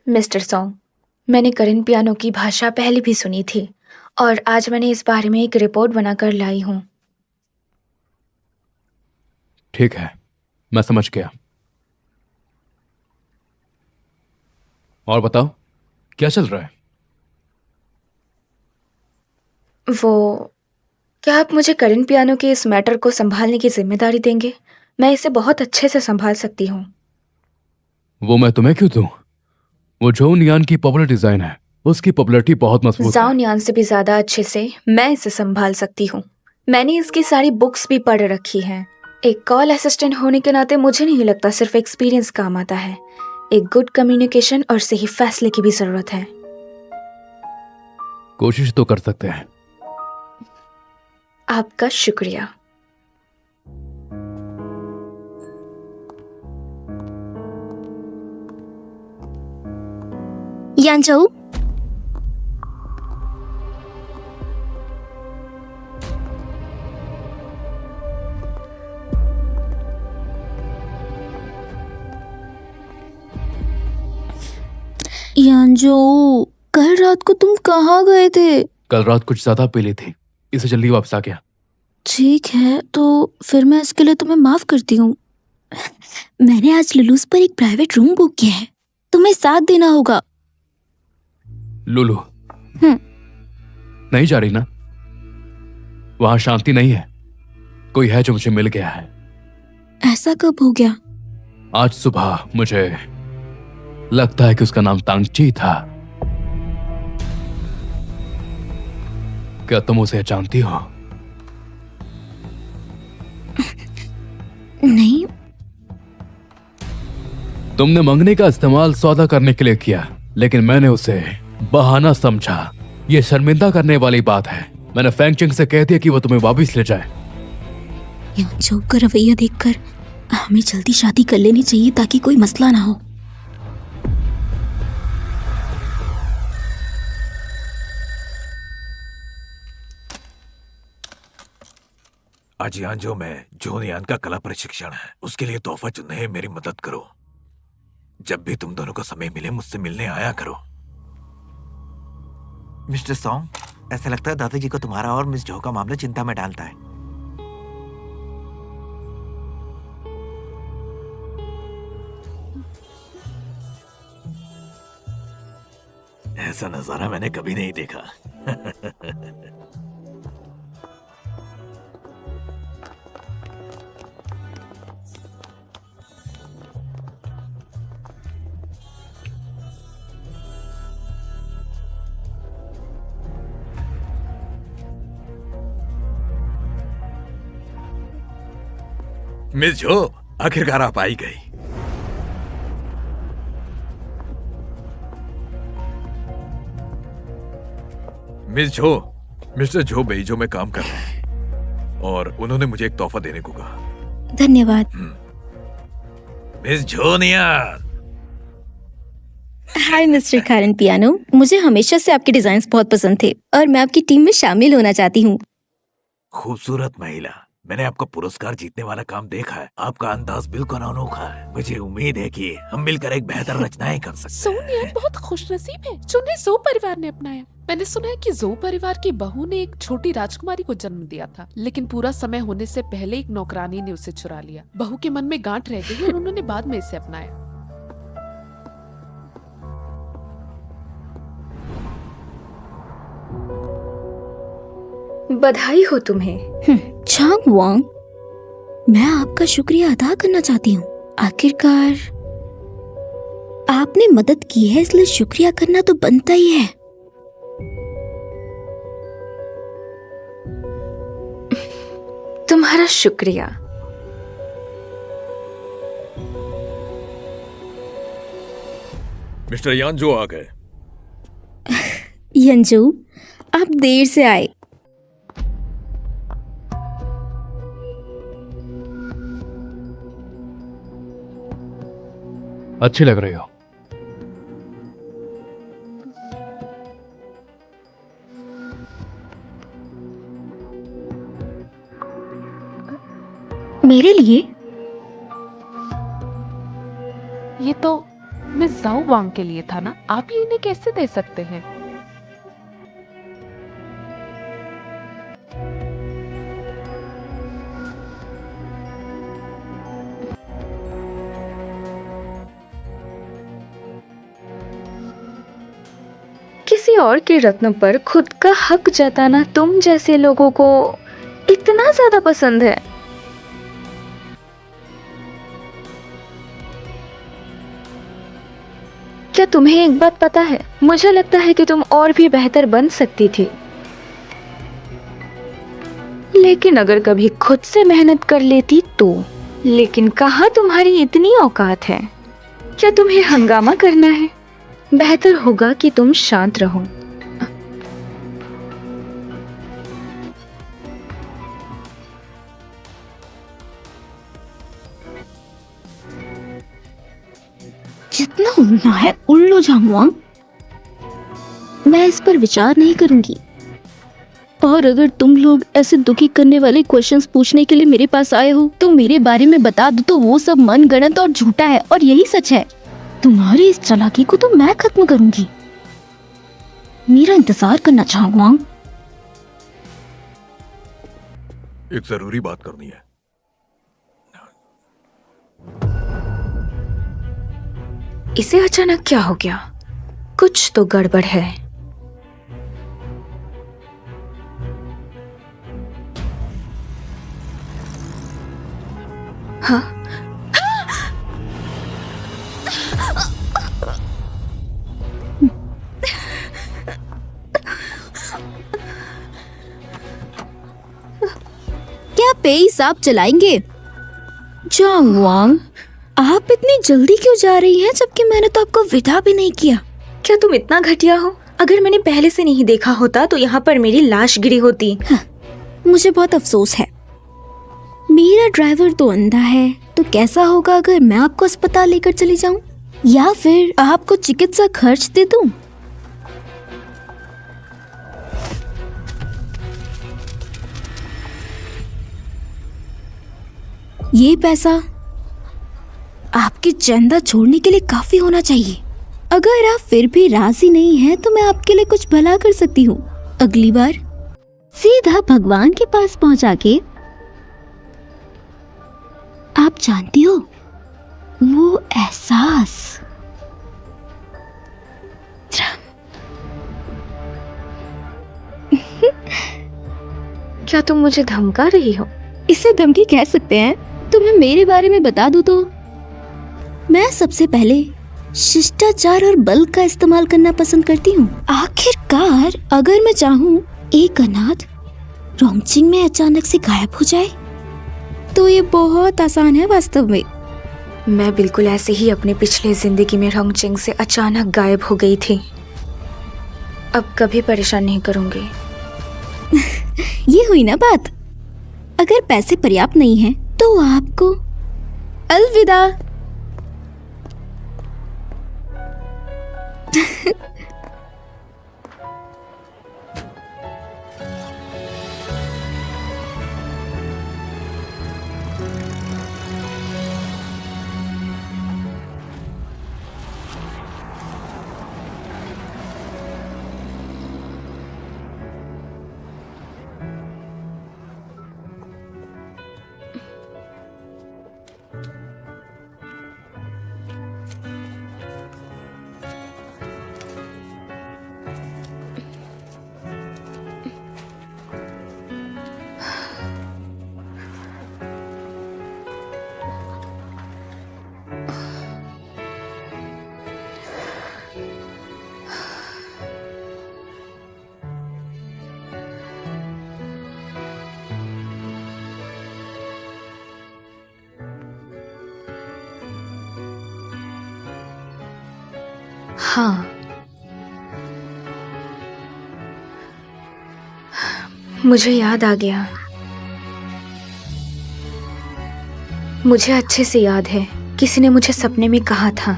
Mister song, मैंने करेन piano की भाषा पहले भी सुनी थी और आज मैंने इस बारे में एक रिपोर्ट बनाकर लाई हूँ। ठीक है, मैं समझ गया। और बताओ, क्या चल रहा है? क्या आप मुझे करेन पियानो के इस मैटर को संभालने की जिम्मेदारी देंगे? मैं इसे बहुत अच्छे से संभाल सकती हूँ। वो मैं तुम्हें क्यों दूं? वो जो नियान की पॉपुलर डिजाइन है, उसकी पॉपुलैरिटी बहुत मजबूत है। जाओ नियान से भी ज्यादा अच्छे से मैं इसे संभाल सकती हूँ। मैंने इसकी सारी बुक्स भी पढ़ रखी हैं। एक कॉल असिस्टेंट होने के नाते मुझे नहीं लगता सिर्फ एक्सपीरियंस काम आता है। एक गुड कम्युनिकेशन और सही फैसले की भी जरूरत है। कोशिश तो कर सकते हैं। आपका शुक्रिया। यांचऊ, यांजो, कल रात को तुम कहाँ गए थे? कल रात कुछ ज्यादा पी ली थी, इसे जल्दी वापस आ गया। ठीक है, तो फिर मैं इसके लिए तुम्हें माफ करती हूँ। मैंने आज लुलूस पर एक प्राइवेट रूम बुक किया है, तुम्हें साथ देना होगा। लुलू हम्म। नहीं जा रही ना? वहां शांति नहीं है। कोई है जो मुझे मिल गया है। ऐसा कब हो गया? आज सुबह मुझे लगता है कि उसका नाम तांगची था। क्या तुम उसे जानती हो? नहीं। तुमने मंगनी का इस्तेमाल सौदा करने के लिए किया, लेकिन मैंने उसे बहाना समझा। यह शर्मिंदा करने वाली बात है। मैंने फैंगचिंग से कह दिया कि वो तुम्हें वापस ले जाए। यांचो का रवैया देखकर हमें जल्दी शादी कर लेनी चाहिए ताकि कोई मसला ना हो। आज यांजो में जोनियान का कला प्रशिक्षण है, उसके लिए तोहफा चुनने में मेरी मदद करो। जब भी तुम दोनों को समय मिले मुझसे मिलने आया करो। मिस्टर सॉन्ग, ऐसा लगता है दादाजी को तुम्हारा और मिस जो का मामला चिंता में डालता है। ऐसा नजारा मैंने कभी नहीं देखा। मिस जो, आखिरकार आप आई गई। मिस जो, मिस्टर जो बेईजो में काम कर रहे हैं और उन्होंने मुझे एक तोहफा देने को कहा। धन्यवाद। मिस जोनियान। हाय मिस्टर करेन पियानो, मुझे हमेशा से आपके डिजाइन्स बहुत पसंद थे और मैं आपकी टीम में शामिल होना चाहती हूँ। खूबसूरत महिला, मैंने आपका पुरस्कार जीतने वाला काम देखा है। आपका अंदाज बिल्कुल अनोखा है। मुझे उम्मीद है कि हम मिलकर एक बेहतर रचनाएं कर सकते हैं। सोनिया बहुत खुशनसीब है जो उन्हें जो परिवार ने अपनाया। मैंने सुना है कि जो परिवार की बहू ने एक छोटी राजकुमारी को जन्म दिया था, लेकिन पूरा समय होने से पहले एक नौकरानी ने उसे चुरा लिया। बहू के मन में गांठ रह गई और उन्होंने बाद में इसे अपनाया। बधाई हो तुम्हें। चांग वांग, मैं आपका शुक्रिया अदा करना चाहती हूँ। आखिरकार आपने मदद की है, इसलिए शुक्रिया करना तो बनता ही है। तुम्हारा शुक्रिया। मिस्टर यांजो आ गए। यंजू, आप देर से आए। अच्छी लग रही हो। मेरे लिए? ये तो मिस जाओ वांग के लिए था ना, आप ये इन्हें कैसे दे सकते हैं? किसी और के रत्न पर खुद का हक जताना तुम जैसे लोगों को इतना ज्यादा पसंद है। क्या तुम्हें एक बात पता है, मुझे लगता है कि तुम और भी बेहतर बन सकती थी, लेकिन अगर कभी खुद से मेहनत कर लेती तो। लेकिन कहाँ तुम्हारी इतनी औकात है? क्या तुम्हें हंगामा करना है? बेहतर होगा कि तुम शांत रहो। जितना उड़ना है उड़ लो झांगवांग, मैं इस पर विचार नहीं करूंगी। और अगर तुम लोग ऐसे दुखी करने वाले क्वेश्चंस पूछने के लिए मेरे पास आए हो तो मेरे बारे में बता दो तो वो सब मनगढ़ंत और झूठा है और यही सच है। तुम्हारी इस चालाकी को तो मैं खत्म करूंगी। मेरा इंतजार करना झांगवांग। एक जरूरी बात करनी है। इसे अचानक क्या हो गया? कुछ तो गड़बड़ है। हाँ? क्या पेइस आप चलाएंगे? झांगवांग, आप इतनी जल्दी क्यों जा रही हैं जबकि मैंने तो आपको विदा भी नहीं किया। क्या तुम इतना घटिया हो? अगर मैंने पहले से नहीं देखा होता तो यहाँ पर मेरी लाश गिरी होती। मुझे बहुत अफसोस है। मेरा ड्राइवर तो अंधा है, तो कैसा होगा अगर मैं आपको अस्पताल लेकर चली जाऊं या फिर आपको चिकित्सा खर्च दे दूं? ये पैसा आपकी चंदा छोड़ने के लिए काफी होना चाहिए। अगर आप फिर भी राजी नहीं हैं तो मैं आपके लिए कुछ भला कर सकती हूँ। अगली बार सीधा भगवान के पास पहुंचा के, आप जानती हो वो एहसास। क्या तुम मुझे धमका रही हो? इसे धमकी कह सकते हैं। तुम्हें मेरे बारे में बता दूं तो मैं सबसे पहले शिष्टाचार और बल का इस्तेमाल करना पसंद करती हूँ। आखिरकार अगर मैं चाहूँ एक अनाथ रोंगचिंग में अचानक से गायब हो जाए तो ये बहुत आसान है वास्तव में। मैं बिल्कुल ऐसे ही अपने पिछले जिंदगी में रोंगचिंग से अचानक गायब हो गई थी। अब कभी परेशान नहीं करूंगी। ये हुई ना बात। अगर पैसे पर्याप्त नहीं हैं तो आपको अलविदा। हाँ, मुझे याद आ गया। मुझे अच्छे से याद है, किसी ने मुझे सपने में कहा था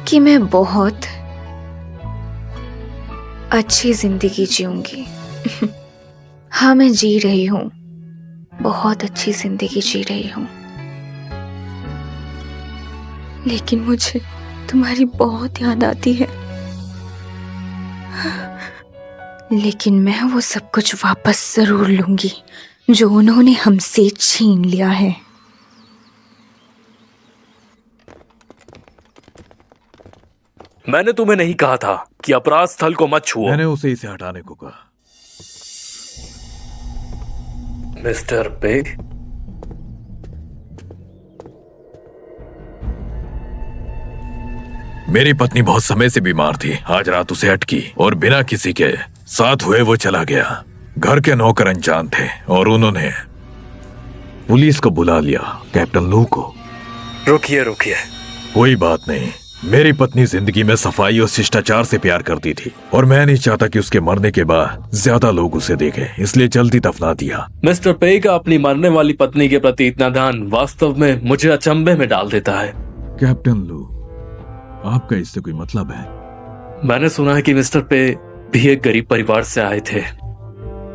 कि मैं बहुत अच्छी जिंदगी जीऊंगी। हाँ, मैं जी रही हूँ, बहुत अच्छी जिंदगी जी रही हूँ। लेकिन मुझे तुम्हारी बहुत याद आती है। लेकिन मैं वो सब कुछ वापस जरूर लूंगी जो उन्होंने हमसे छीन लिया है। मैंने तुम्हें नहीं कहा था कि अपराध स्थल को मत छुओ। मैंने उसे इसे हटाने को कहा। मिस्टर पेग, मेरी पत्नी बहुत समय से बीमार थी। आज रात उसे अटकी और बिना किसी के साथ हुए वो चला गया। घर के नौकर अनजान थे और उन्होंने पुलिस को बुला लिया, कैप्टन लू को। रुकिए रुकिए। कोई बात नहीं, मेरी पत्नी जिंदगी में सफाई और शिष्टाचार से प्यार करती थी और मैं नहीं चाहता कि उसके मरने के बाद ज्यादा लोग उसे देखें, इसलिए जल्दी दफना दिया। मिस्टर पेग का अपनी मरने वाली पत्नी के प्रति इतना ध्यान वास्तव में मुझे अचंभे में डाल देता है। कैप्टन लू, आपका इससे कोई मतलब है? मैंने सुना है कि मिस्टर पे भी एक गरीब परिवार से आए थे।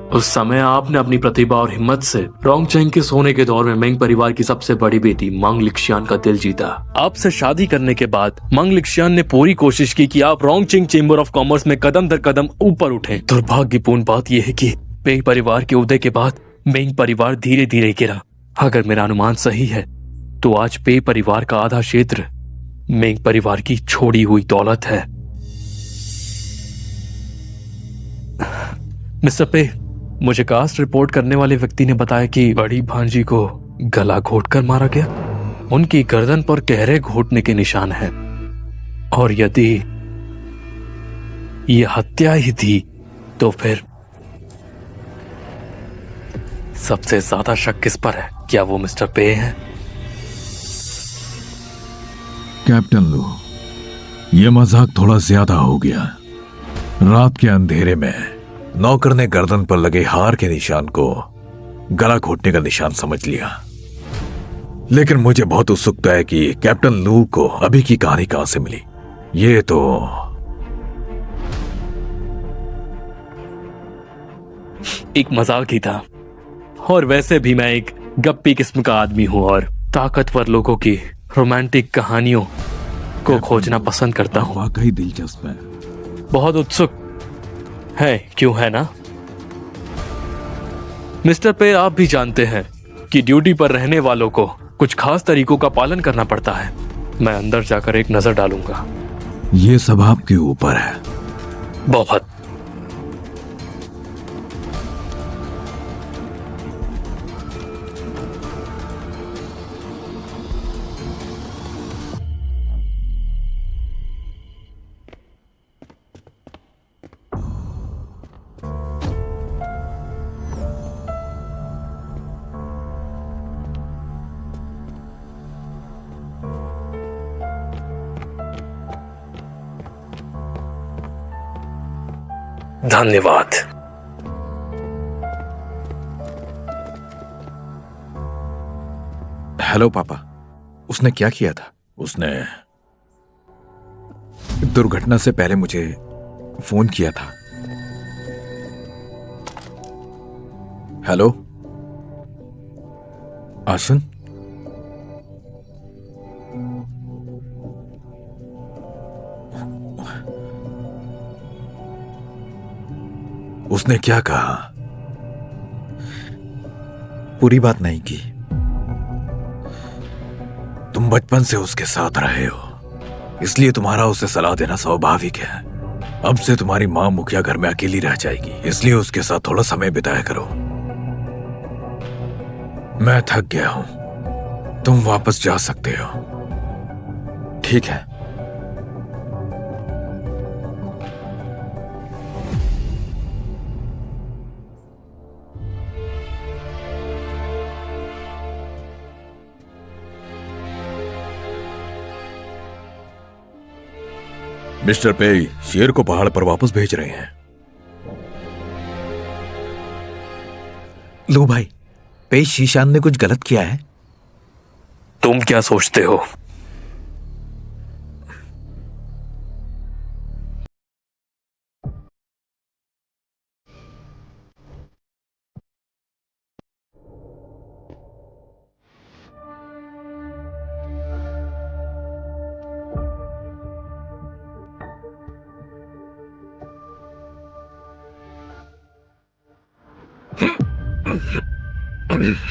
उस समय आपने अपनी प्रतिभा और हिम्मत से रोंगचेंग के सोने के दौर में मेंग परिवार की सबसे बड़ी बेटी मंग लिक्शियान का दिल जीता। आपसे शादी करने के बाद मंग लिक्शियान ने पूरी कोशिश की कि आप रोंगचेंग चेंबर ऑफ कॉमर्स में कदम दर कदम ऊपर उठें। दुर्भाग्यपूर्ण बात यह है कि मेंग परिवार के उदय के बाद मेंग परिवार धीरे धीरे गिरा। अगर मेरा अनुमान सही है तो आज पे परिवार का आधा क्षेत्र मेंग परिवार की छोड़ी हुई दौलत है। मिस्टर पे, मुझे कास्ट रिपोर्ट करने वाले व्यक्ति ने बताया कि बड़ी भांजी को गला घोटकर मारा गया। उनकी गर्दन पर गहरे घोटने के निशान हैं और यदि ये हत्या ही थी तो फिर सबसे ज्यादा शक किस पर है? क्या वो मिस्टर पे हैं? कैप्टन लू, ये मजाक थोड़ा ज्यादा हो गया। रात के अंधेरे में नौकर ने गर्दन पर लगे हार के निशान को गला घोटने का निशान समझ लिया, लेकिन मुझे बहुत उत्सुकता है कि कैप्टन लू को अभी की कहानी कहां से मिली। ये तो एक मजाक ही था और वैसे भी मैं एक गप्पी किस्म का आदमी हूं और ताकतवर लोगों की रोमांटिक कहानियों को खोजना पसंद करता हूं। वाकई दिलचस्प है। बहुत उत्सुक है, क्यों है ना? मिस्टर पे, आप भी जानते हैं कि ड्यूटी पर रहने वालों को कुछ खास तरीकों का पालन करना पड़ता है। मैं अंदर जाकर एक नजर डालूंगा। ये सब आपके ऊपर है। बहुत। धन्यवाद। हेलो पापा, उसने क्या किया था? उसने दुर्घटना से पहले मुझे फोन किया था। हेलो आशुन, उसने क्या कहा? पूरी बात नहीं की। तुम बचपन से उसके साथ रहे हो, इसलिए तुम्हारा उसे सलाह देना स्वाभाविक है। अब से तुम्हारी मां मुखिया घर में अकेली रह जाएगी, इसलिए उसके साथ थोड़ा समय बिताया करो। मैं थक गया हूं, तुम वापस जा सकते हो। ठीक है। मिस्टर पे शेर को पहाड़ पर वापस भेज रहे हैं। लो भाई, पे शीशान ने कुछ गलत किया है? तुम क्या सोचते हो? Mm-hmm.